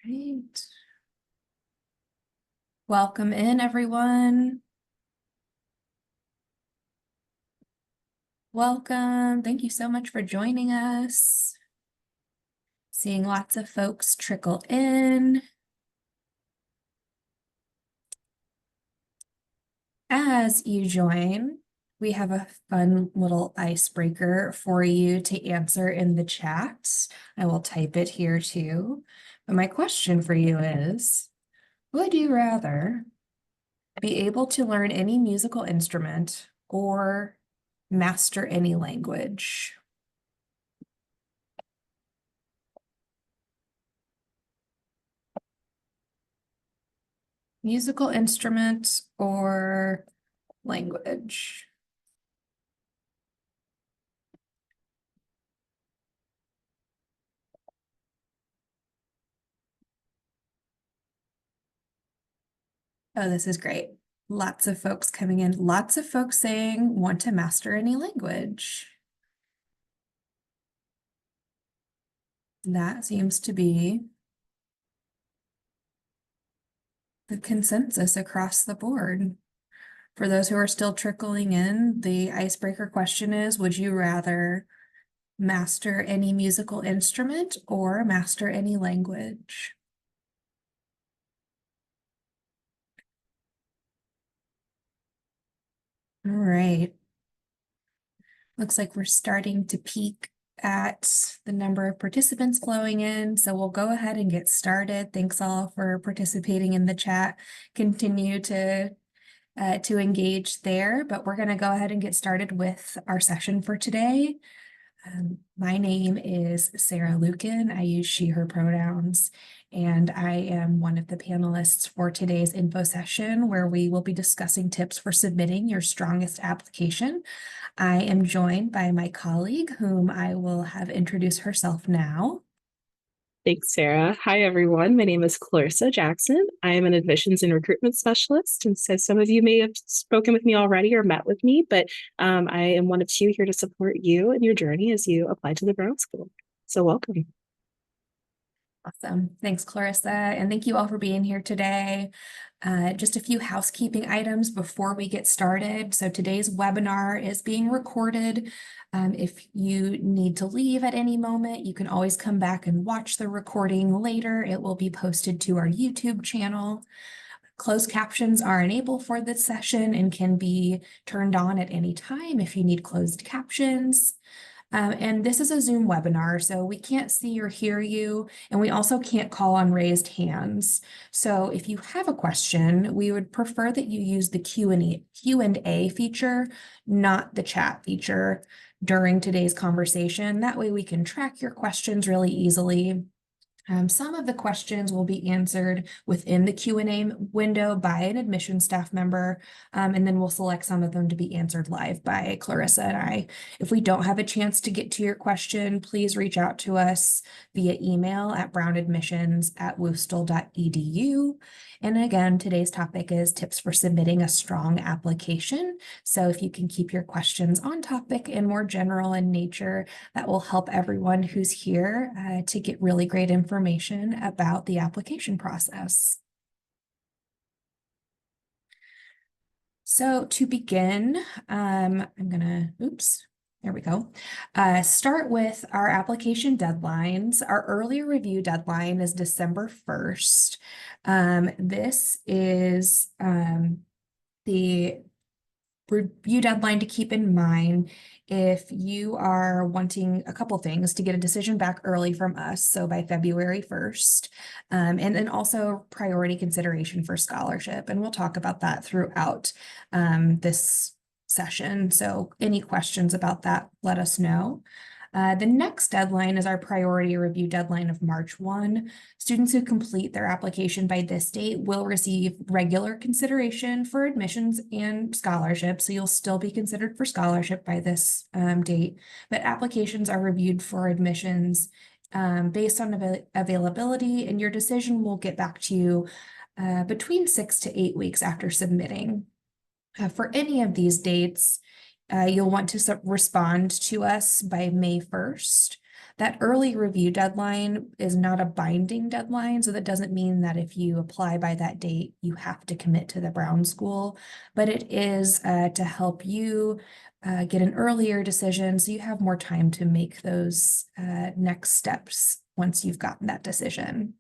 Right. Welcome in, everyone. Welcome. Thank you so much for joining us. Seeing lots of folks trickle in. As you join, we have a fun little icebreaker for you to answer in the chat. I will type it here too. But my question for you is, would you rather be able to learn any musical instrument or master any language? Musical instrument or language? Oh, this is great. Lots of folks coming in. Lots of folks saying want to master any language. That seems to be the consensus across the board. For those who are still trickling in, the icebreaker question is, would you rather master any musical instrument or master any language? All right. Looks like we're starting to peak at the number of participants flowing in, so we'll go ahead and get started. Thanks all for participating in the chat. Continue to engage there, but we're going to go ahead and get started with our session for today. My name is Sarah Lucan. I use she, her pronouns, and I am one of the panelists for today's info session where we will be discussing tips for submitting your strongest application. I am joined by my colleague, whom I will have introduce herself now. Thanks, Sarah. Hi, everyone. My name is Clarissa Jackson. I am an admissions and recruitment specialist. And so some of you may have spoken with me already or met with me, but I am one of two here to support you in your journey as you apply to the Brown School. So welcome. Awesome. Thanks, Clarissa. And thank you all for being here today. Just a few housekeeping items before we get started. So today's webinar is being recorded. If you need to leave at any moment, you can always come back and watch the recording later. It will be posted to our YouTube channel. Closed captions are enabled for this session and can be turned on at any time if you need closed captions. And this is a Zoom webinar, so we can't see or hear you, and we also can't call on raised hands. So if you have a question, we would prefer that you use the Q&A feature, not the chat feature during today's conversation. That way we can track your questions really easily. Some of the questions will be answered within the Q&A window by an admission staff member, and then we'll select some of them to be answered live by Clarissa and I. If we don't have a chance to get to your question, please reach out to us via email at brownadmissions@woostel.edu. And again, today's topic is tips for submitting a strong application. So if you can keep your questions on topic and more general in nature, that will help everyone who's here to get really great information about the application process. So to begin, I'm gonna, there we go. Start with our application deadlines. Our early review deadline is December 1st. This is the review deadline to keep in mind if you are wanting a couple things to get a decision back early from us, so by February 1st, and then also priority consideration for scholarship. And we'll talk about that throughout this session. So any questions about that, let us know. The next deadline is our priority review deadline of March 1. Students who complete their application by this date will receive regular consideration for admissions and scholarship. So you'll still be considered for scholarship by this date, but applications are reviewed for admissions based on availability, and your decision will get back to you between 6 to 8 weeks after submitting. For any of these dates, you'll want to respond to us by May 1st. That early review deadline is not a binding deadline, so that doesn't mean that if you apply by that date, you have to commit to the Brown School, but it is to help you get an earlier decision so you have more time to make those next steps once you've gotten that decision.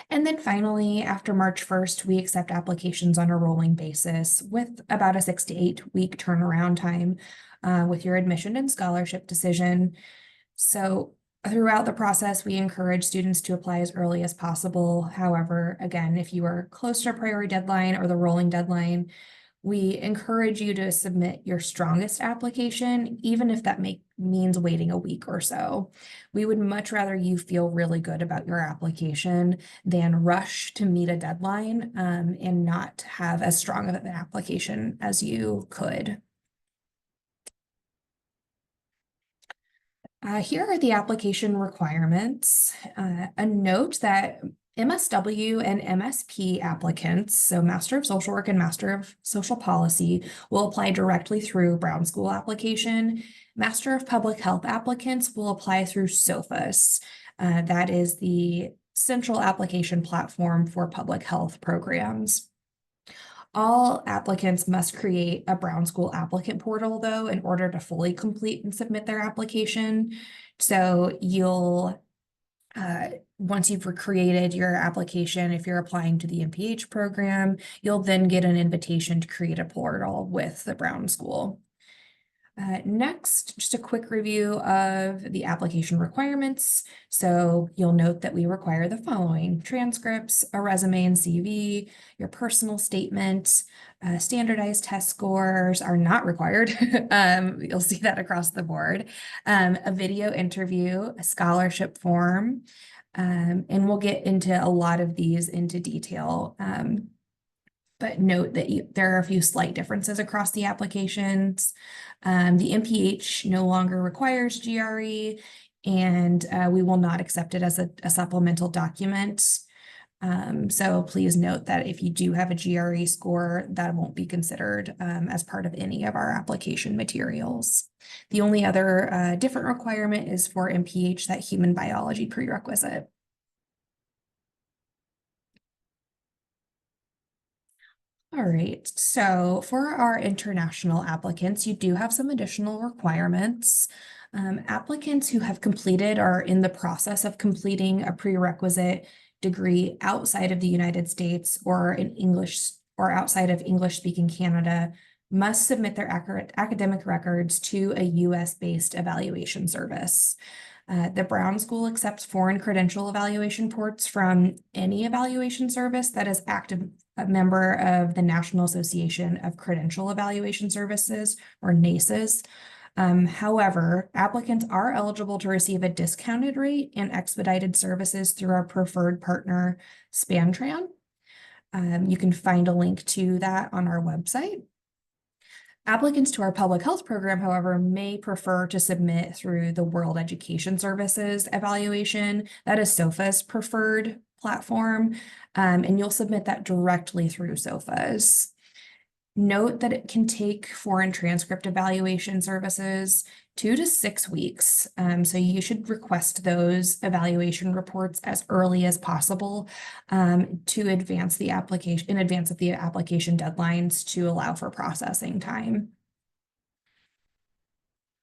And then finally, after March 1st, we accept applications on a rolling basis with about a 6 to 8 week turnaround time with your admission and scholarship decision. So throughout the process, we encourage students to apply as early as possible. However, again, if you are close to a priority deadline or the rolling deadline, we encourage you to submit your strongest application, even if that means waiting a week or so. We would much rather you feel really good about your application than rush to meet a deadline and not have as strong of an application as you could. Here are the application requirements. A note that MSW and MSP applicants, so Master of Social Work and Master of Social Policy, will apply directly through Brown School application. Master of Public Health applicants will apply through SOFAS. That is the central application platform for public health programs. All applicants must create a Brown School applicant portal, though, in order to fully complete and submit their application. So you'll, once you've created your application, if you're applying to the MPH program, you'll then get an invitation to create a portal with the Brown School. Next, just a quick review of the application requirements. So you'll note that we require the following: transcripts, a resume and CV, your personal statement, standardized test scores are not required. You'll see that across the board. A video interview, a scholarship form, and we'll get into a lot of these into detail. But note that there are a few slight differences across the applications. The MPH no longer requires GRE, and we will not accept it as a supplemental document. So please note that if you do have a GRE score, that won't be considered as part of any of our application materials. The only other different requirement is for MPH, that human biology prerequisite. All right, so for our international applicants, you do have some additional requirements. Applicants who have completed or are in the process of completing a prerequisite degree outside of the United States or in English or outside of English-speaking Canada must submit their academic records to a US-based evaluation service. The Brown School accepts foreign credential evaluation ports from any evaluation service that is active a member of the National Association of Credential Evaluation Services, or NACES. However, applicants are eligible to receive a discounted rate and expedited services through our preferred partner, Spantran. You can find a link to that on our website. Applicants to our public health program, however, may prefer to submit through the World Education Services evaluation. That is SOFA's preferred platform, and you'll submit that directly through SOFA's. Note that it can take foreign transcript evaluation services 2 to 6 weeks. So you should request those evaluation reports as early as possible to advance the application in advance of the application deadlines to allow for processing time.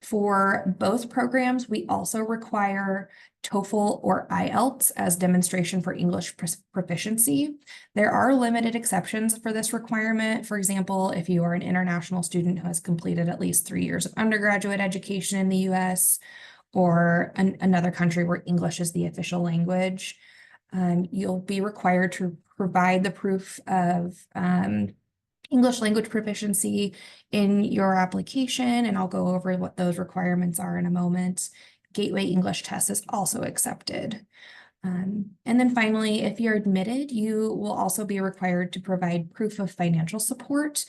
For both programs, we also require TOEFL or IELTS as demonstration for English proficiency. There are limited exceptions for this requirement. For example, if you are an international student who has completed at least 3 years of undergraduate education in the US or another country where English is the official language, you'll be required to provide the proof of English language proficiency in your application, and I'll go over what those requirements are in a moment. Gateway English test is also accepted. And then finally, if you're admitted, you will also be required to provide proof of financial support.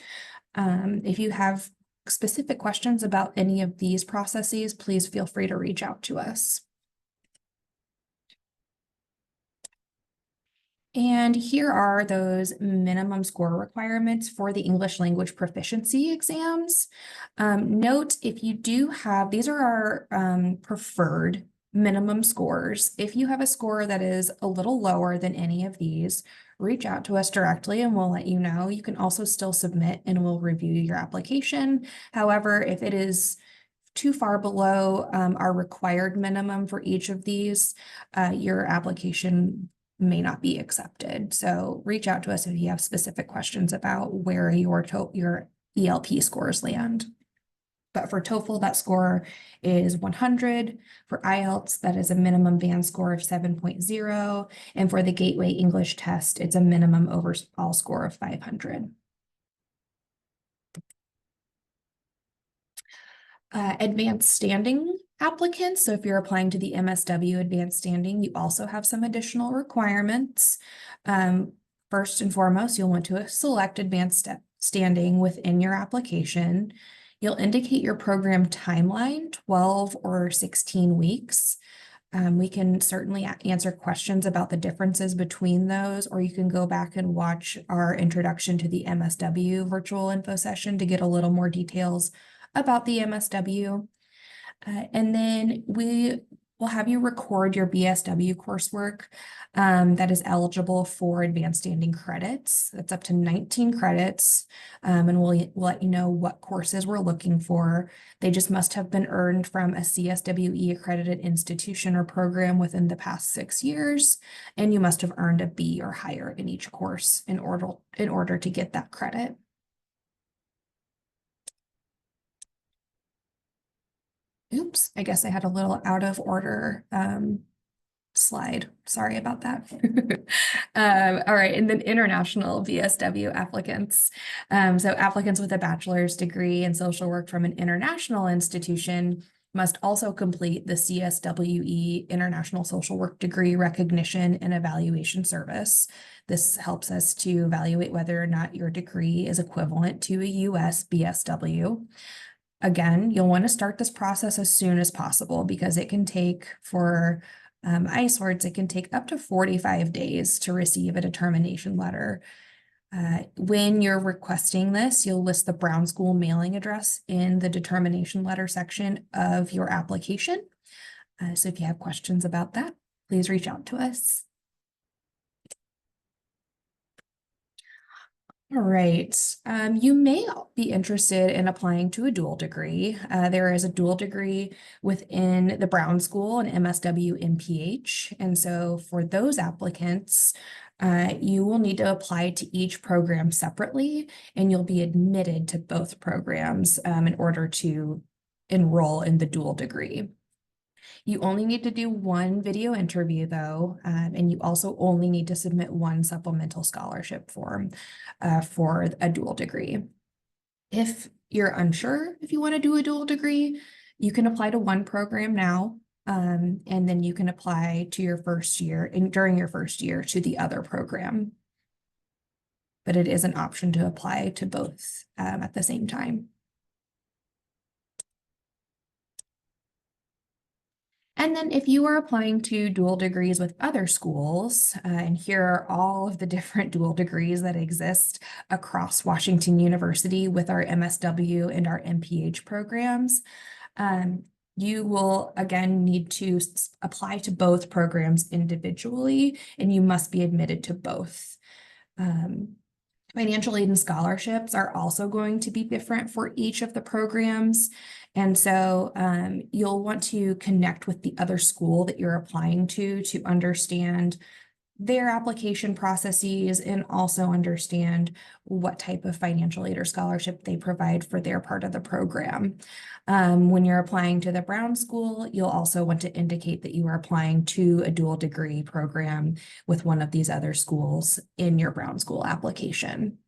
If you have specific questions about any of these processes, please feel free to reach out to us. And here are those minimum score requirements for the English language proficiency exams. Note, if you do have, these are our preferred minimum scores. If you have a score that is a little lower than any of these, reach out to us directly and we'll let you know. You can also still submit and we'll review your application. However, if it is too far below our required minimum for each of these, your application may not be accepted. So reach out to us if you have specific questions about where your ELP scores land. But for TOEFL, that score is 100. For IELTS, that is a minimum band score of 7.0. And for the Gateway English test, it's a minimum overall score of 500. Advanced standing applicants. So if you're applying to the MSW advanced standing, you also have some additional requirements. First and foremost, you'll want to select advanced standing within your application. You'll indicate your program timeline, 12 or 16 weeks. We can certainly answer questions about the differences between those, or you can go back and watch our introduction to the MSW virtual info session to get a little more details about the MSW. And then we will have you record your BSW coursework that is eligible for advanced standing credits. That's up to 19 credits. And we'll let you know what courses we're looking for. They just must have been earned from a CSWE accredited institution or program within the past 6 years. And you must have earned a B or higher in each course in order to get that credit. Oops, I guess I had a little out of order slide. Sorry about that. All right, and then international BSW applicants. So applicants with a bachelor's degree in social work from an international institution must also complete the CSWE International Social Work Degree Recognition and Evaluation Service. This helps us to evaluate whether or not your degree is equivalent to a US BSW. Again, you'll want to start this process as soon as possible because it can take for ISWORDS, it can take up to 45 days to receive a determination letter. When you're requesting this, you'll list the Brown School mailing address in the determination letter section of your application. So if you have questions about that, please reach out to us. All right, you may be interested in applying to a dual degree. There is a dual degree within the Brown School, an MSW MPH. And so for those applicants, you will need to apply to each program separately, and you'll be admitted to both programs in order to enroll in the dual degree. You only need to do one video interview though, and you also only need to submit one supplemental scholarship form for a dual degree. If you're unsure if you want to do a dual degree, you can apply to one program now, and then you can apply to your first year and during your first year to the other program. But it is an option to apply to both at the same time. And then if you are applying to dual degrees with other schools, and here are all of the different dual degrees that exist across Washington University with our MSW and our MPH programs, you will again need to apply to both programs individually, and you must be admitted to both. Financial aid and scholarships are also going to be different for each of the programs. And so you'll want to connect with the other school that you're applying to understand their application processes and also understand what type of financial aid or scholarship they provide for their part of the program. When you're applying to the Brown School, you'll also want to indicate that you are applying to a dual degree program with one of these other schools in your Brown School application.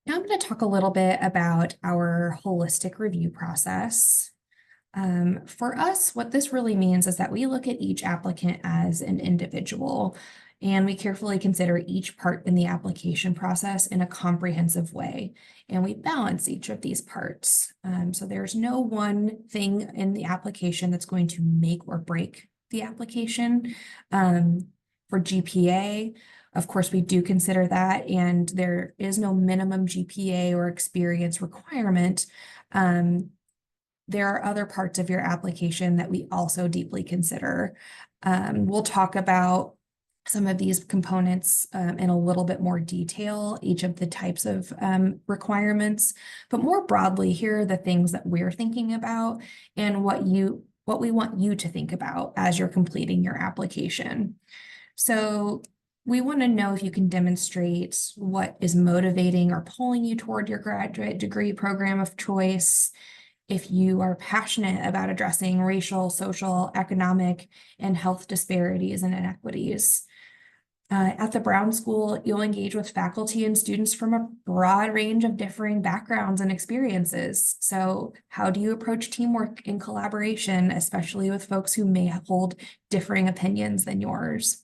Now I'm going to talk a little bit about our holistic review process. For us, what this really means is that we look at each applicant as an individual, and we carefully consider each part in the application process in a comprehensive way, and we balance each of these parts. So there's no one thing in the application that's going to make or break the application. For GPA, Of course, we do consider that, and there is no minimum GPA or experience requirement. There are other parts of your application that we also deeply consider. We'll talk about some of these components in a little bit more detail, each of the types of requirements, but more broadly, here are the things that we're thinking about and what we want you to think about as you're completing your application. So we want to know if you can demonstrate what is motivating or pulling you toward your graduate degree program of choice, if you are passionate about addressing racial, social, economic, and health disparities and inequities. At the Brown School, you'll engage with faculty and students from a broad range of differing backgrounds and experiences. So how do you approach teamwork and collaboration, especially with folks who may hold differing opinions than yours?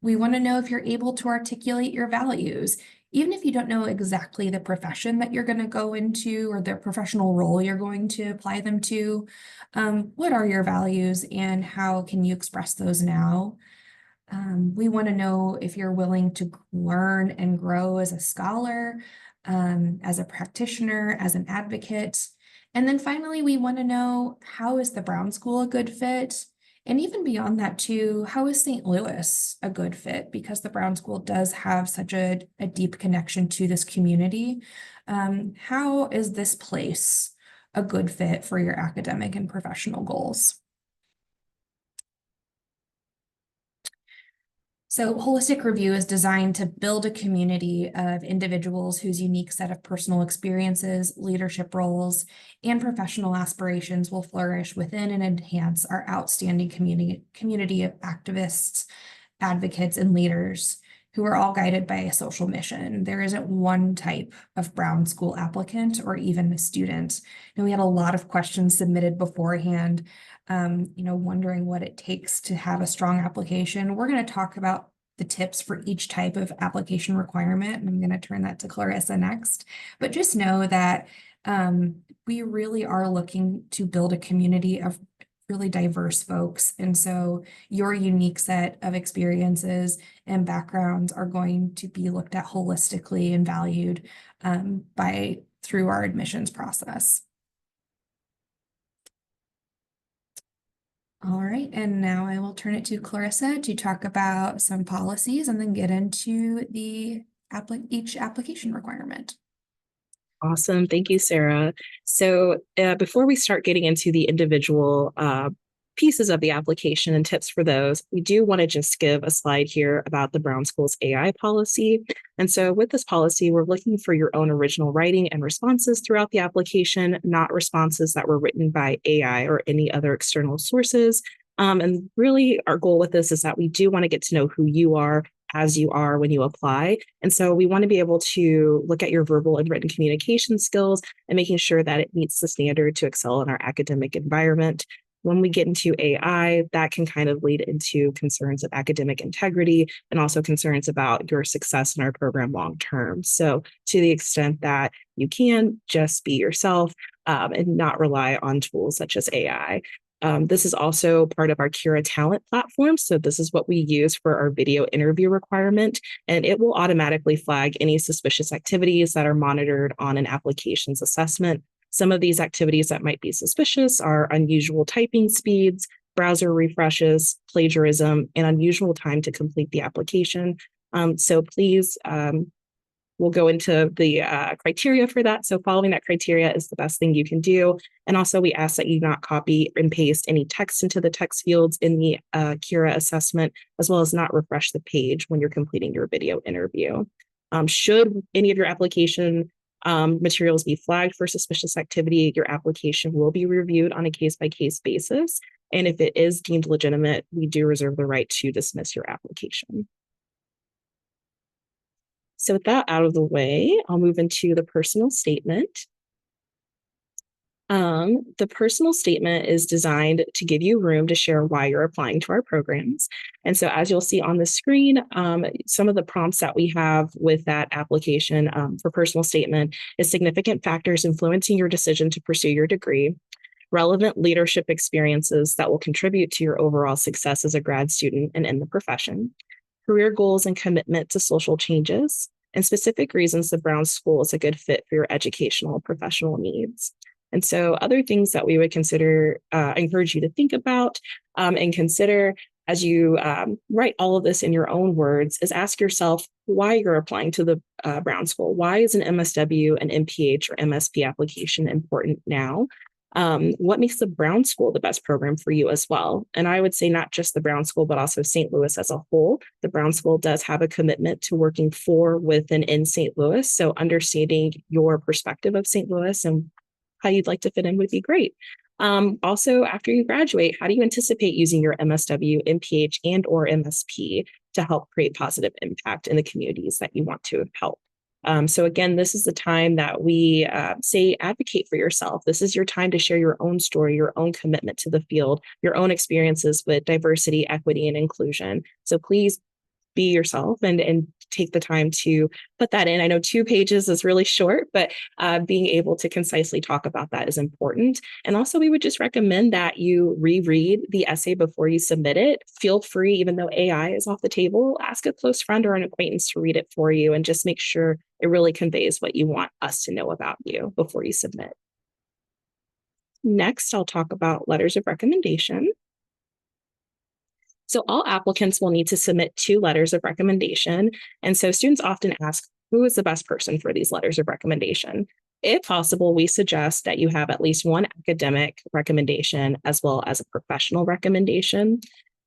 We want to know if you're able to articulate your values, even if you don't know exactly the profession that you're going to go into or the professional role you're going to apply them to. What are your values and how can you express those now? We want to know if you're willing to learn and grow as a scholar, as a practitioner, as an advocate. And then finally, we want to know, how is the Brown School a good fit? And even beyond that too, how is St. Louis a good fit? Because the Brown School does have such a deep connection to this community. How is this place a good fit for your academic and professional goals? So holistic review is designed to build a community of individuals whose unique set of personal experiences, leadership roles, and professional aspirations will flourish within and enhance our outstanding community of activists, advocates, and leaders who are all guided by a social mission. There isn't one type of Brown School applicant or even a student. And we had a lot of questions submitted beforehand, wondering what it takes to have a strong application. We're going to talk about the tips for each type of application requirement, and I'm going to turn that to Clarissa next. But just know that we really are looking to build a community of really diverse folks. And so your unique set of experiences and backgrounds are going to be looked at holistically and valued through our admissions process. All right, and now I will turn it to Clarissa to talk about some policies and then get into each application requirement. Awesome. Thank you, Sarah. So before we start getting into the individual pieces of the application and tips for those, we do want to just give a slide here about the Brown School's AI policy. And so with this policy, we're looking for your own original writing and responses throughout the application, not responses that were written by AI or any other external sources. And really our goal with this is that we do want to get to know who you are as you are when you apply. And so we want to be able to look at your verbal and written communication skills and making sure that it meets the standard to excel in our academic environment. When we get into AI, that can kind of lead into concerns of academic integrity and also concerns about your success in our program long term. So to the extent that you can just be yourself and not rely on tools such as AI. This is also part of our Kira Talent platform. So this is what we use for our video interview requirement, and it will automatically flag any suspicious activities that are monitored on an application's assessment. Some of these activities that might be suspicious are unusual typing speeds, browser refreshes, plagiarism, and unusual time to complete the application. So please, we'll go into the criteria for that. So following that criteria is the best thing you can do. And also we ask that you not copy and paste any text into the text fields in the Kira assessment, as well as not refresh the page when you're completing your video interview. Should any of your application materials be flagged for suspicious activity, your application will be reviewed on a case-by-case basis. And if it is deemed legitimate, we do reserve the right to dismiss your application. So with that out of the way, I'll move into the personal statement. The personal statement is designed to give you room to share why you're applying to our programs. And so as you'll see on the screen, some of the prompts that we have with that application for personal statement is significant factors influencing your decision to pursue your degree, relevant leadership experiences that will contribute to your overall success as a grad student and in the profession, career goals and commitment to social changes, and specific reasons the Brown School is a good fit for your educational and professional needs. And so other things that we would consider, encourage you to think about and consider as you write all of this in your own words is ask yourself why you're applying to the Brown School. Why is an MSW, an MPH, or MSP application important now? What makes the Brown School the best program for you as well? And I would say not just the Brown School, but also St. Louis as a whole. The Brown School does have a commitment to working for, with, and in St. Louis. So understanding your perspective of St. Louis and how you'd like to fit in would be great. Also, after you graduate, how do you anticipate using your MSW, MPH, and or MSP to help create positive impact in the communities that you want to help? So again, this is the time that we say advocate for yourself. This is your time to share your own story, your own commitment to the field, your own experiences with diversity, equity, and inclusion. So please be yourself and take the time to put that in. I know 2 pages is really short, but being able to concisely talk about that is important. And also we would just recommend that you reread the essay before you submit it. Feel free, even though AI is off the table, ask a close friend or an acquaintance to read it for you and just make sure it really conveys what you want us to know about you before you submit. Next, I'll talk about letters of recommendation. So all applicants will need to submit 2 letters of recommendation. And so students often ask, who is the best person for these letters of recommendation? If possible, we suggest that you have at least 1 academic recommendation as well as a professional recommendation.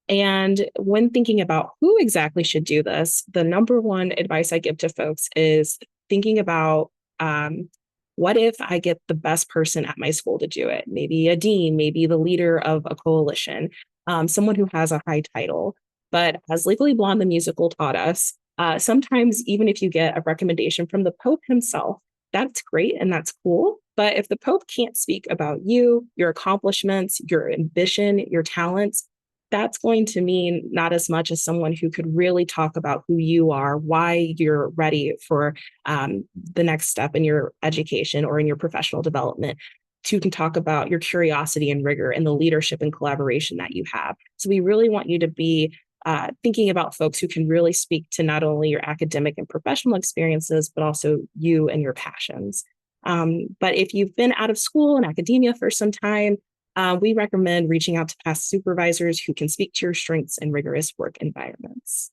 And when thinking about who exactly should do this, the number one advice I give to folks is thinking about what if I get the best person at my school to do it? Maybe a dean, maybe the leader of a coalition, someone who has a high title. But as Legally Blonde the musical taught us, sometimes even if you get a recommendation from the Pope himself, that's great and that's cool. But if the Pope can't speak about you, your accomplishments, your ambition, your talents, that's going to mean not as much as someone who could really talk about who you are, why you're ready for the next step in your education or in your professional development, to talk about your curiosity and rigor and the leadership and collaboration that you have. So we really want you to be thinking about folks who can really speak to not only your academic and professional experiences, but also you and your passions. But if you've been out of school and academia for some time, we recommend reaching out to past supervisors who can speak to your strengths in rigorous work environments.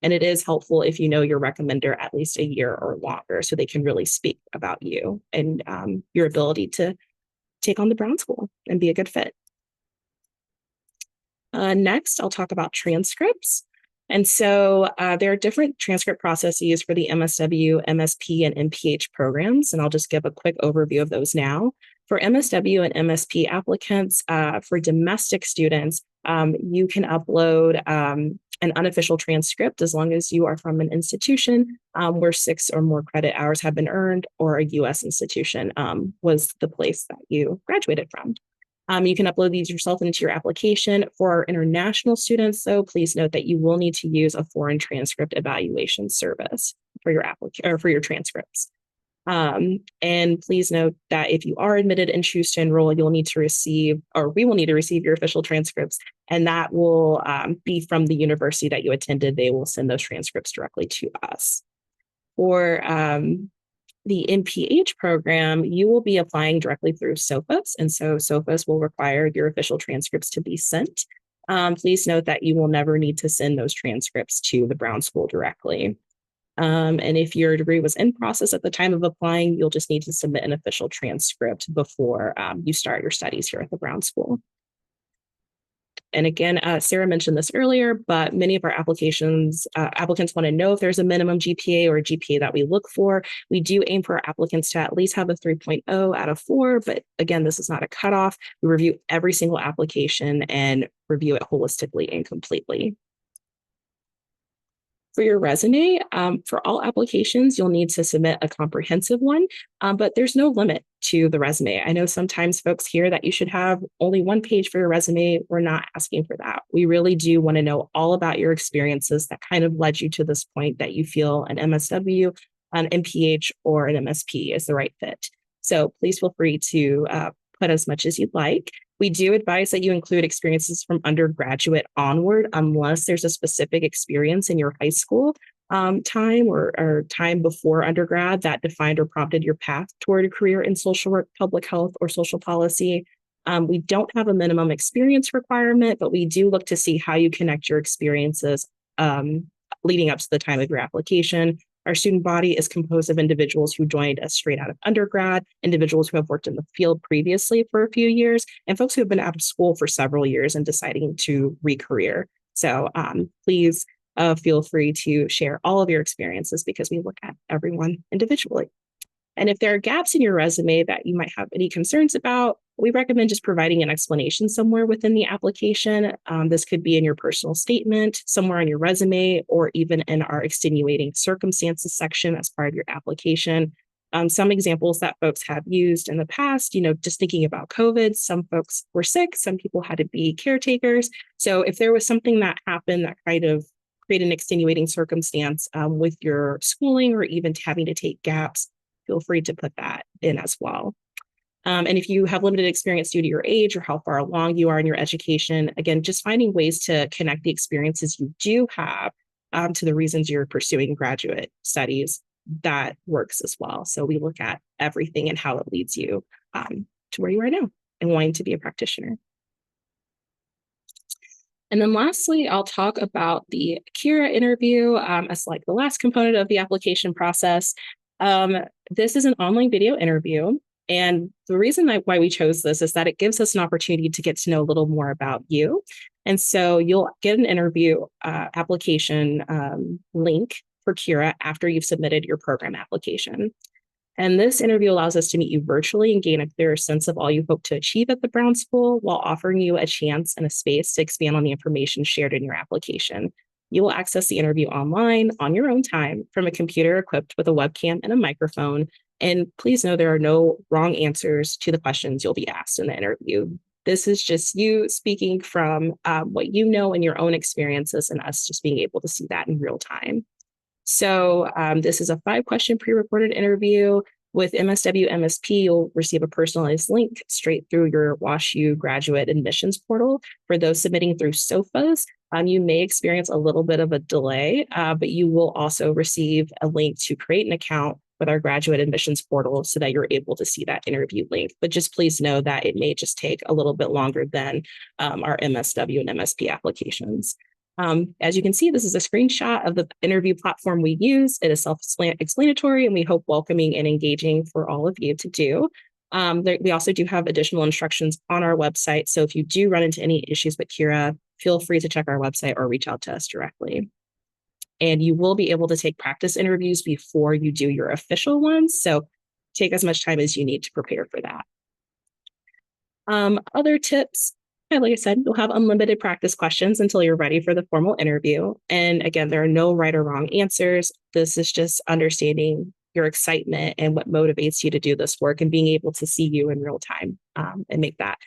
And it is helpful if you know your recommender at least a year or longer, so they can really speak about you and your ability to take on the Brown School and be a good fit. Next, I'll talk about transcripts. And so there are different transcript processes for the MSW, MSP, and MPH programs, and I'll just give a quick overview of those now. For MSW and MSP applicants, for domestic students, you can upload an unofficial transcript as long as you are from an institution where 6 or more credit hours have been earned, or a U.S. institution was the place that you graduated from. You can upload these yourself into your application. For our international students, though, please note that you will need to use a foreign transcript evaluation service for your for your transcripts. And please note that if you are admitted and choose to enroll, you'll need to receive, or we will need to receive, your official transcripts, and that will be from the university that you attended. They will send those transcripts directly to us. For the MPH program, you will be applying directly through SOFAS, and so SOFAS will require your official transcripts to be sent. Please note that you will never need to send those transcripts to the Brown School directly. And if your degree was in process at the time of applying, you'll just need to submit an official transcript before you start your studies here at the Brown School. And again, Sarah mentioned this earlier, but many of our applicants want to know if there's a minimum GPA or a GPA that we look for. We do aim for our applicants to at least have a 3.0 out of 4, but again, this is not a cutoff. We review every single application and review it holistically and completely. For your resume, for all applications, you'll need to submit a comprehensive one, but there's no limit to the resume. I know sometimes folks hear that you should have only 1 page for your resume. We're not asking for that. We really do want to know all about your experiences that kind of led you to this point that you feel an MSW, an MPH, or an MSP is the right fit. So please feel free to put as much as you'd like. We do advise that you include experiences from undergraduate onward, unless there's a specific experience in your high school time or time before undergrad that defined or prompted your path toward a career in social work, public health, or social policy. We don't have a minimum experience requirement, but we do look to see how you connect your experiences leading up to the time of your application. Our student body is composed of individuals who joined us straight out of undergrad, individuals who have worked in the field previously for a few years, and folks who have been out of school for several years and deciding to re-career. So please feel free to share all of your experiences because we look at everyone individually. And if there are gaps in your resume that you might have any concerns about, we recommend just providing an explanation somewhere within the application. This could be in your personal statement, somewhere on your resume, or even in our extenuating circumstances section as part of your application. Some examples that folks have used in the past, just thinking about COVID, some folks were sick, some people had to be caretakers. So if there was something that happened that kind of created an extenuating circumstance with your schooling or even having to take gaps, feel free to put that in as well. And if you have limited experience due to your age or how far along you are in your education, again, just finding ways to connect the experiences you do have to the reasons you're pursuing graduate studies, that works as well. So we look at everything and how it leads you to where you are now and wanting to be a practitioner. And then lastly, I'll talk about the Kira interview as like the last component of the application process. This is an online video interview. And the reason why we chose this is that it gives us an opportunity to get to know a little more about you. And so you'll get an interview application link for Kira after you've submitted your program application. And this interview allows us to meet you virtually and gain a clearer sense of all you hope to achieve at the Brown School while offering you a chance and a space to expand on the information shared in your application. You will access the interview online on your own time from a computer equipped with a webcam and a microphone. And please know there are no wrong answers to the questions you'll be asked in the interview. This is just you speaking from what you know in your own experiences and us just being able to see that in real time. So this is a 5-question pre-recorded interview. With MSW MSP, you'll receive a personalized link straight through your WashU graduate admissions portal. For those submitting through SOFAs, you may experience a little bit of a delay, but you will also receive a link to create an account with our graduate admissions portal so that you're able to see that interview link. But just please know that it may just take a little bit longer than our MSW and MSP applications. As you can see, this is a screenshot of the interview platform we use. It is self-explanatory and we hope welcoming and engaging for all of you to do. We also do have additional instructions on our website. So if you do run into any issues with Kira, feel free to check our website or reach out to us directly. And you will be able to take practice interviews before you do your official ones. So take as much time as you need to prepare for that. Other tips. Like I said, you'll have unlimited practice questions until you're ready for the formal interview. And again, there are no right or wrong answers. This is just understanding your excitement and what motivates you to do this work and being able to see you in real time and make that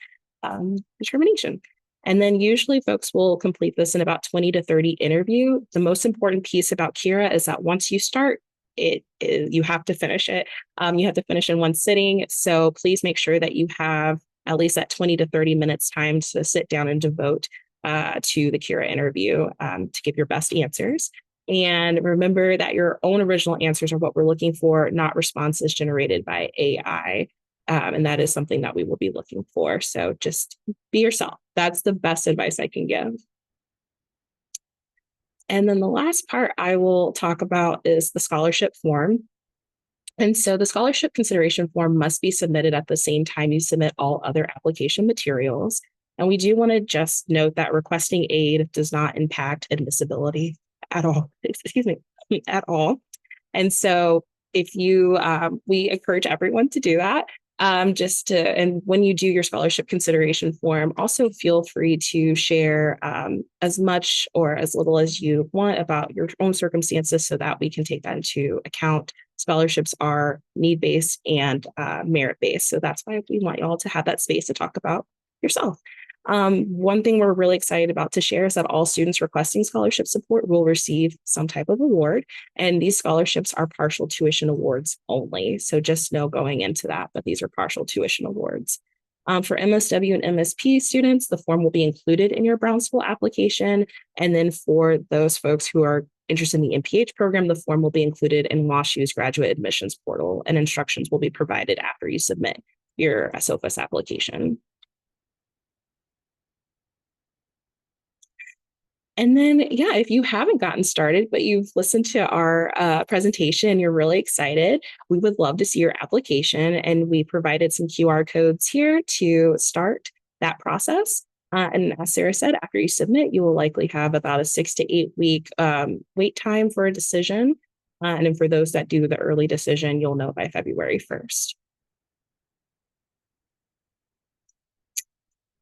determination. And then usually folks will complete this in about 20 to 30 interview. The most important piece about Kira is that once you start, you have to finish it. You have to finish in one sitting. So please make sure that you have at least that 20 to 30 minutes time to sit down and devote to the Kira interview to give your best answers. And remember that your own original answers are what we're looking for, not responses generated by AI. And that is something that we will be looking for. So just be yourself. That's the best advice I can give. And then the last part I will talk about is the scholarship form. And so the scholarship consideration form must be submitted at the same time you submit all other application materials. And we do want to just note that requesting aid does not impact admissibility at all, at all. And so if you, we encourage everyone to do that. And when you do your scholarship consideration form, also feel free to share as much or as little as you want about your own circumstances so that we can take that into account. Scholarships are need-based and merit-based. So that's why we want you all to have that space to talk about yourself. One thing we're really excited about to share is that all students requesting scholarship support will receive some type of award. And these scholarships are partial tuition awards only. So just know going into that, but these are partial tuition awards. For MSW and MSP students, the form will be included in your Brown School application. And then for those folks who are interested in the MPH program, the form will be included in WashU's graduate admissions portal, and instructions will be provided after you submit your SOFIS application. And then, yeah, if you haven't gotten started, but you've listened to our presentation and you're really excited, we would love to see your application. And we provided some QR codes here to start that process. And as Sarah said, after you submit, you will likely have about a 6 to 8 week wait time for a decision. And then for those that do the early decision, you'll know by February 1st.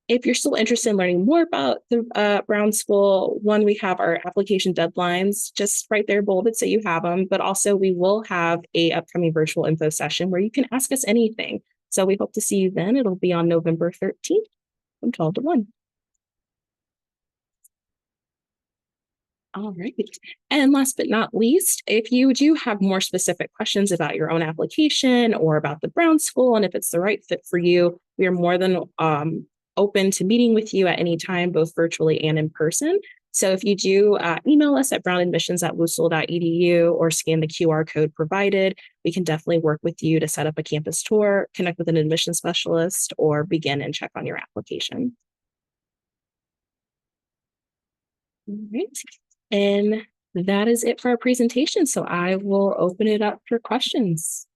If you're still interested in learning more about the Brown School, one, we have our application deadlines just right there bolded so you have them, but also we will have a upcoming virtual info session where you can ask us anything. So we hope to see you then. It'll be on November 13th from 12 to 1. All right. And last but not least, if you do have more specific questions about your own application or about the Brown School, and if it's the right fit for you, we are more than open to meeting with you at any time, both virtually and in person. So if you do email us at brownadmissions@wusul.edu or scan the QR code provided, we can definitely work with you to set up a campus tour, connect with an admissions specialist, or begin and check on your application. All right. And that is it for our presentation. So I will open it up for questions.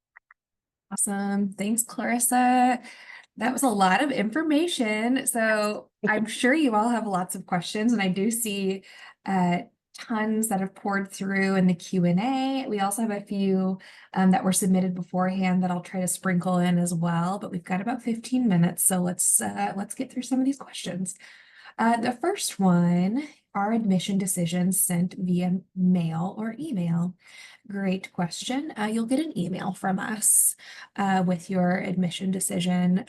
Awesome. Thanks, Clarissa. That was a lot of information. So I'm sure you all have lots of questions, and I do see tons that have poured through in the Q&A. We also have a few that were submitted beforehand that I'll try to sprinkle in as well, but we've got about 15 minutes. So let's get through some of these questions. The first one, are admission decisions sent via mail or email? Great question. You'll get an email from us with your admission decision.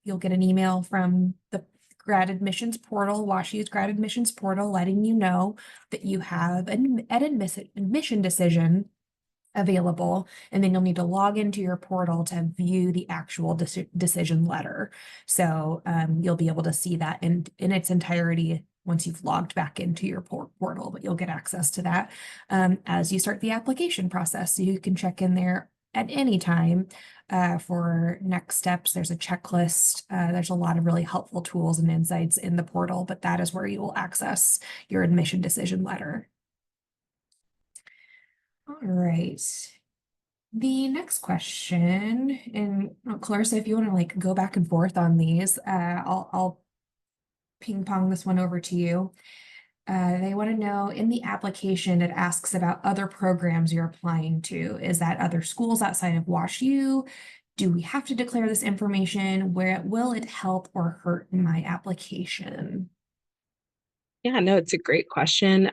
You'll get an email from the grad admissions portal, WashU's grad admissions portal, letting you know that you have an admission decision available, and then you'll need to log into your portal to view the actual decision letter. So you'll be able to see that in its entirety once you've logged back into your portal, but you'll get access to that as you start the application process. So you can check in there at any time for next steps. There's a checklist. There's a lot of really helpful tools and insights in the portal, but that is where you will access your admission decision letter. All right. The next question, and Clarissa, if you want to like go back and forth on these, I'll ping pong this one over to you. They want to know, in the application, it asks about other programs you're applying to. Is that other schools outside of WashU? Do we have to declare this information? Where will it help or hurt my application? Yeah, no, it's a great question.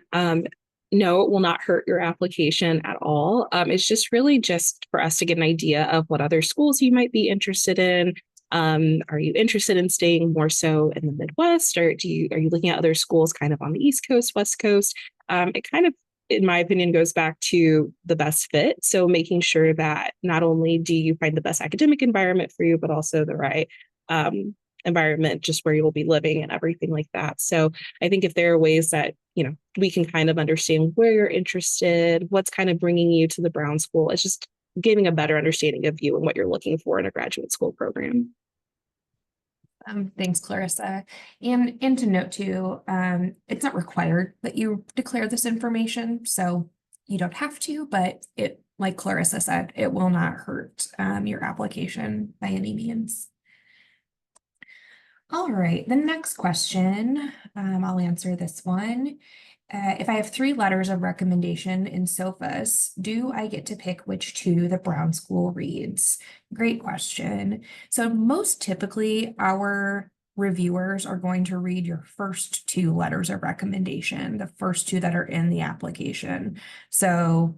No, it will not hurt your application at all. It's just really just for us to get an idea of what other schools you might be interested in. Are you interested in staying more so in the Midwest, or are you looking at other schools kind of on the East Coast, West Coast? It kind of, in my opinion, goes back to the best fit. So making sure that not only do you find the best academic environment for you, but also the right environment just where you'll be living and everything like that. So I think if there are ways that, we can kind of understand where you're interested, what's kind of bringing you to the Brown School, it's just giving a better understanding of you and what you're looking for in a graduate school program. Thanks, Clarissa. And to note too, it's not required that you declare this information, so you don't have to, but it, like Clarissa said, it will not hurt your application by any means. All right, the next question, I'll answer this one. If I have 3 letters of recommendation in SOFIS, do I get to pick which 2 the Brown School reads? Great question. So most typically, our reviewers are going to read your first 2 letters of recommendation, the first 2 that are in the application. So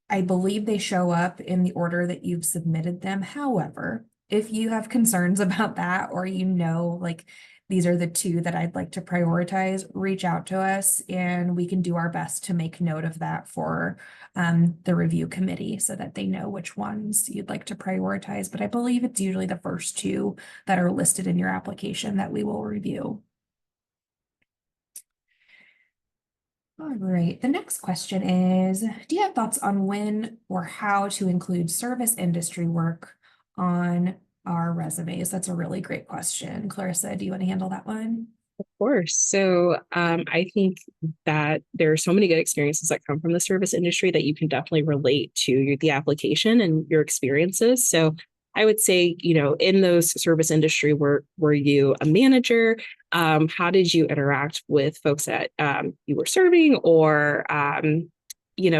I believe they show up in the order that you've submitted them. However, if you have concerns about that, or like these are the two that I'd like to prioritize, reach out to us and we can do our best to make note of that for the review committee so that they know which ones you'd like to prioritize. But I believe it's usually the first two that are listed in your application that we will review. All right, the next question is, do you have thoughts on when or how to include service industry work on our resumes? That's a really great question. Clarissa, do you want to handle that one? Of course. So I think that there are so many good experiences that come from the service industry that you can definitely relate to the application and your experiences. So I would say, in those service industry, were you a manager? How did you interact with folks that you were serving, or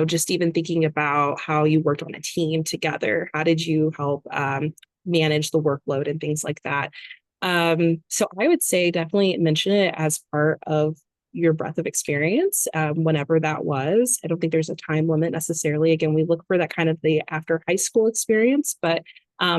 just even thinking about how you worked on a team together? How did you help manage the workload and things like that? So I would say definitely mention it as part of your breadth of experience, whenever that was. I don't think there's a time limit necessarily. Again, we look for that kind of the after high school experience, but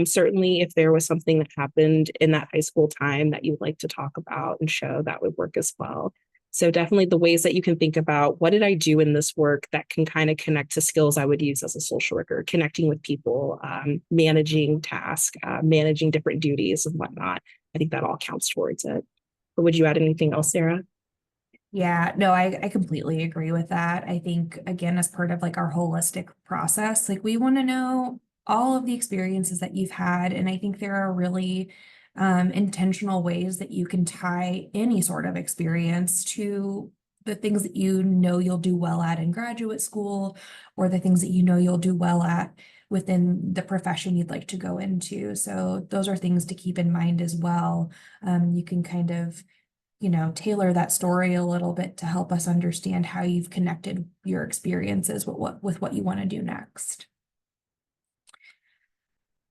certainly if there was something that happened in that high school time that you'd like to talk about and show, that would work as well. So definitely the ways that you can think about what did I do in this work that can kind of connect to skills I would use as a social worker, connecting with people, managing tasks, managing different duties and whatnot. I think that all counts towards it. But would you add anything else, Sarah? Yeah, no, I completely agree with that. I think, again, as part of like our holistic process, like we want to know all of the experiences that you've had. And I think there are really intentional ways that you can tie any sort of experience to the things that you'll do well at in graduate school, or the things that you'll do well at within the profession you'd like to go into. So those are things to keep in mind as well. You can kind of tailor that story a little bit to help us understand how you've connected your experiences with what you want to do next.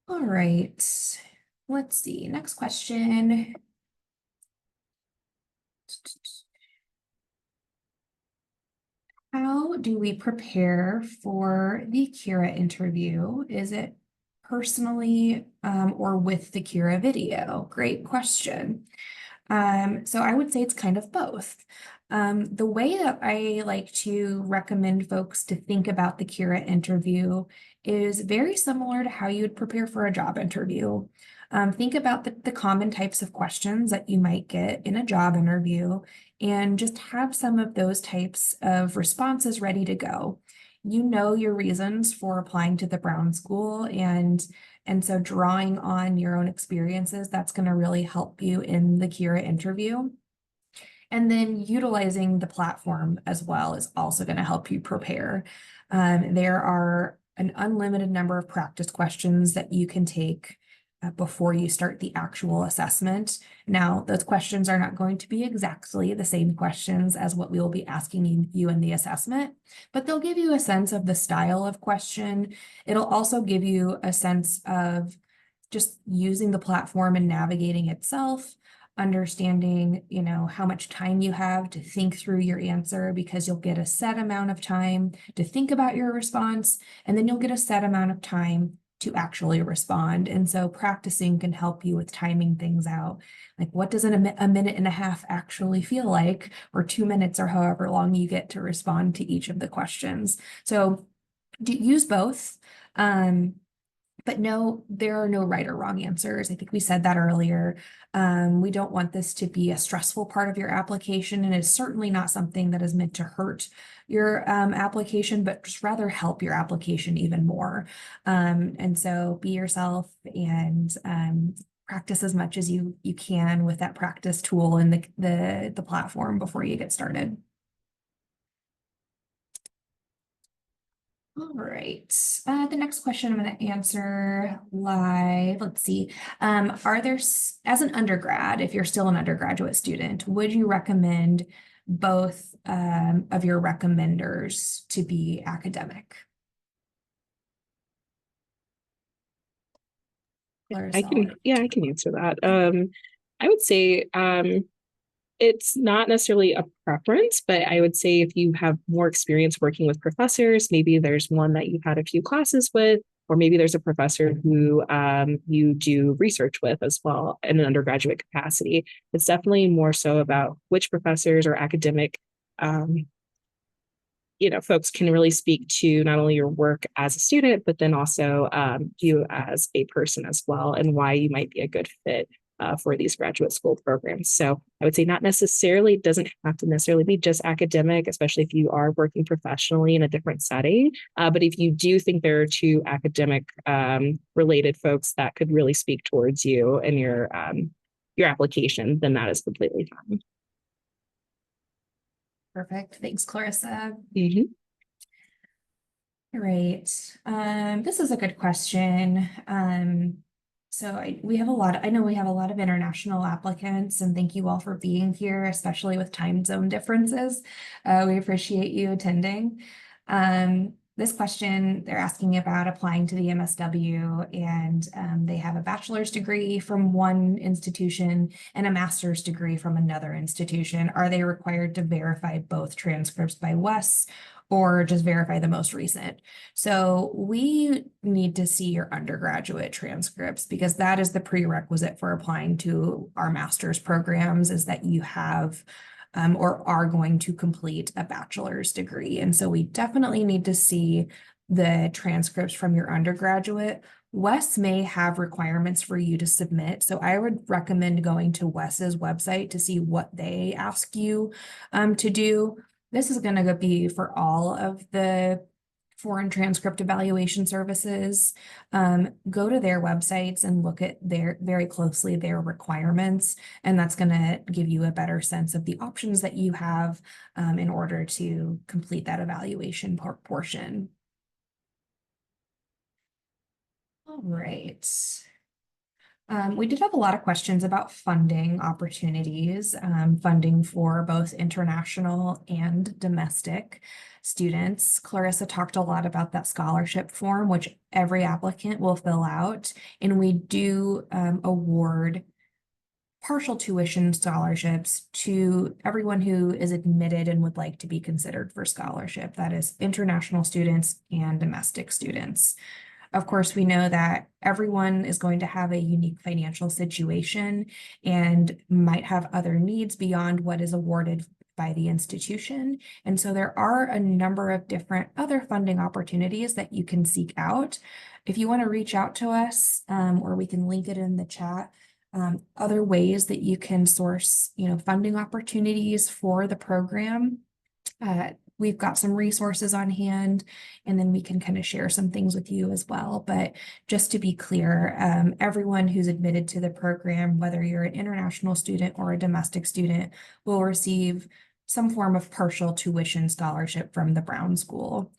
All right, let's see. Next question. How do we prepare for the Kira interview? Is it personally or with the Kira video? Great question. So I would say it's kind of both. The way that I like to recommend folks to think about the Kira interview is very similar to how you would prepare for a job interview. Think about the common types of questions that you might get in a job interview and just have some of those types of responses ready to go. You know your reasons for applying to the Brown School, and so drawing on your own experiences, that's going to really help you in the Kira interview. And then utilizing the platform as well is also going to help you prepare. There are an unlimited number of practice questions that you can take before you start the actual assessment. Now, those questions are not going to be exactly the same questions as what we will be asking you in the assessment, but they'll give you a sense of the style of question. It'll also give you a sense of just using the platform and navigating itself, understanding, how much time you have to think through your answer, because you'll get a set amount of time to think about your response, and then you'll get a set amount of time to actually respond. And so practicing can help you with timing things out. Like, what does a minute and a half actually feel like, or 2 minutes, or however long you get to respond to each of the questions. So use both. But no, there are no right or wrong answers. I think we said that earlier. We don't want this to be a stressful part of your application, and it's certainly not something that is meant to hurt your application, but just rather help your application even more. And so be yourself and practice as much as you can with that practice tool in the platform before you get started. All right, the next question I'm going to answer live. Let's see. As an undergrad, if you're still an undergraduate student, would you recommend both of your recommenders to be academic? I can answer that. I would say it's not necessarily a preference, but I would say if you have more experience working with professors, maybe there's one that you've had a few classes with, or maybe there's a professor who you do research with as well in an undergraduate capacity. It's definitely more so about which professors or academic folks can really speak to not only your work as a student, but then also you as a person as well, and why you might be a good fit for these graduate school programs. So I would say not necessarily, doesn't have to necessarily be just academic, especially if you are working professionally in a different setting. But if you do think there are two academic related folks that could really speak towards you and your application, then that is completely fine. Perfect. Thanks, Clarissa. Mm-hmm. All right. This is a good question. We have a lot, I know we have a lot of international applicants, and thank you all for being here, especially with time zone differences. We appreciate you attending. This question, they're asking about applying to the MSW, and they have a bachelor's degree from one institution and a master's degree from another institution. Are they required to verify both transcripts by WES, or just verify the most recent? So we need to see your undergraduate transcripts, because that is the prerequisite for applying to our master's programs, is that you have or are going to complete a bachelor's degree. And so we definitely need to see the transcripts from your undergraduate. WES may have requirements for you to submit, so I would recommend going to WES's website to see what they ask you to do. This is going to be for all of the foreign transcript evaluation services. Go to their websites and look at very closely their requirements, and that's going to give you a better sense of the options that you have in order to complete that evaluation portion. All right. We did have a lot of questions about funding opportunities, funding for both international and domestic students. Clarissa talked a lot about that scholarship form, which every applicant will fill out, and we do award partial tuition scholarships to everyone who is admitted and would like to be considered for scholarship. That is international students and domestic students. Of course, we know that everyone is going to have a unique financial situation and might have other needs beyond what is awarded by the institution. And so there are a number of different other funding opportunities that you can seek out. If you want to reach out to us, or we can link it in the chat, other ways that you can source, funding opportunities for the program. We've got some resources on hand, and then we can kind of share some things with you as well. But just to be clear, everyone who's admitted to the program, whether you're an international student or a domestic student, will receive some form of partial tuition scholarship from the Brown School.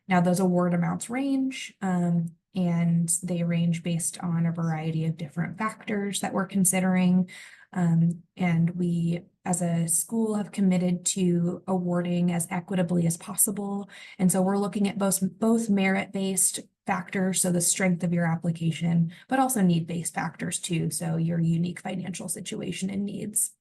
Now, those award amounts range, and they range based on a variety of different factors that we're considering. And we, as a school, have committed to awarding as equitably as possible. And so we're looking at both merit-based factors, so the strength of your application, but also need-based factors too, so your unique financial situation and needs.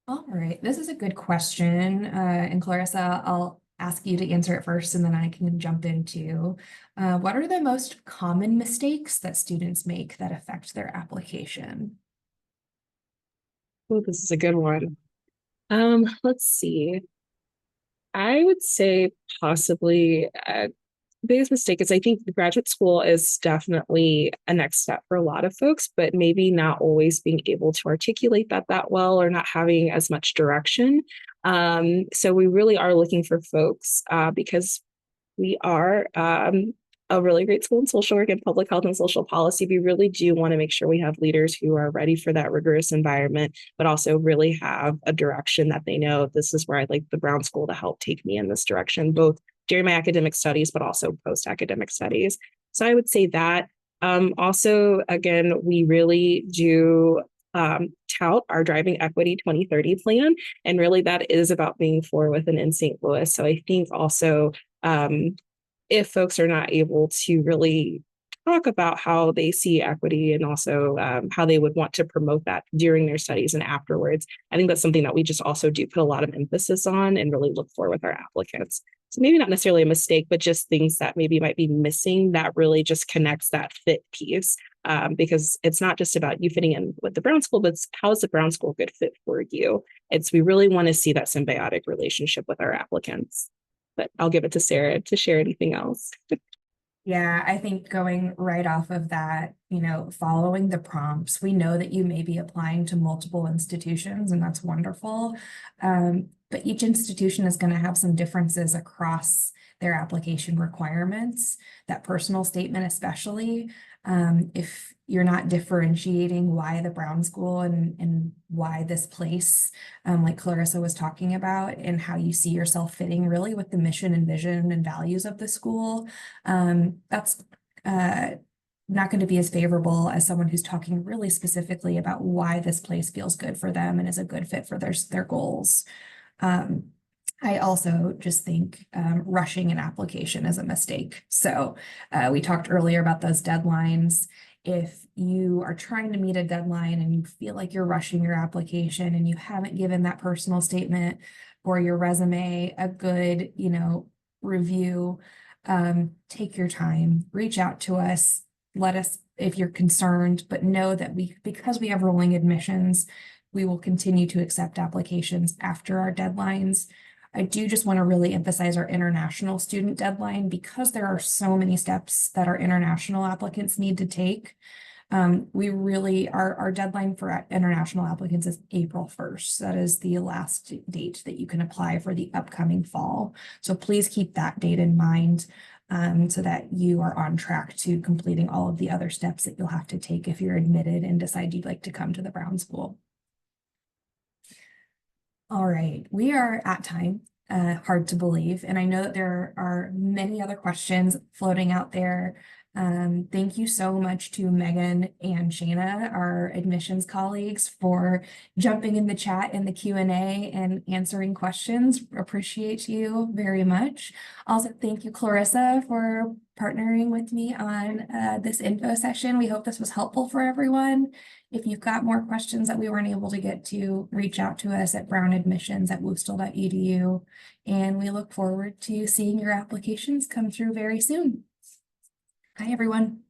All right, this is a good question. And Clarissa, I'll ask you to answer it first, and then I can jump into what are the most common mistakes that students make that affect their application? Oh, this is a good one. Let's see. I would say possibly biggest mistake is I think the graduate school is definitely a next step for a lot of folks, but maybe not always being able to articulate that well, or not having as much direction. So we really are looking for folks because we are a really great school in social work and public health and social policy. We really do want to make sure we have leaders who are ready for that rigorous environment, but also really have a direction that they know this is where I'd like the Brown School to help take me in this direction, both during my academic studies, but also post-academic studies. So I would say that. Also, again, we really do tout our Driving Equity 2030 plan. And really that is about being for, with, and in St. Louis. So I think also if folks are not able to really talk about how they see equity and also how they would want to promote that during their studies and afterwards. I think that's something that we just also do put a lot of emphasis on and really look for with our applicants. So maybe not necessarily a mistake, but just things that maybe might be missing that really just connects that fit piece. Because it's not just about you fitting in with the Brown School, but it's how is the Brown School good fit for you? We really want to see that symbiotic relationship with our applicants. But I'll give it to Sarah to share anything else. Yeah, I think going right off of that, following the prompts, we know that you may be applying to multiple institutions, and that's wonderful. But each institution is going to have some differences across their application requirements, that personal statement especially. If you're not differentiating why the Brown School and why this place, like Clarissa was talking about, and how you see yourself fitting really with the mission and vision and values of the school, that's not going to be as favorable as someone who's talking really specifically about why this place feels good for them and is a good fit for their goals. I also just think rushing an application is a mistake. So we talked earlier about those deadlines. If you are trying to meet a deadline and you feel like you're rushing your application and you haven't given that personal statement or your resume a good, review, take your time, reach out to us, let us, if you're concerned, but know that because we have rolling admissions, we will continue to accept applications after our deadlines. I do just want to really emphasize our international student deadline because there are so many steps that our international applicants need to take. Our deadline for international applicants is April 1st. That is the last date that you can apply for the upcoming fall. So please keep that date in mind so that you are on track to completing all of the other steps that you'll have to take if you're admitted and decide you'd like to come to the Brown School. All right, we are at time, hard to believe. And I know that there are many other questions floating out there. Thank you so much to Megan and Shayna, our admissions colleagues, for jumping in the chat and the Q&A and answering questions. Appreciate you very much. Also, thank you, Clarissa, for partnering with me on this info session. We hope this was helpful for everyone. If you've got more questions that we weren't able to get to, reach out to us at brownadmissions@woostel.edu, and we look forward to seeing your applications come through very soon. Hi, everyone.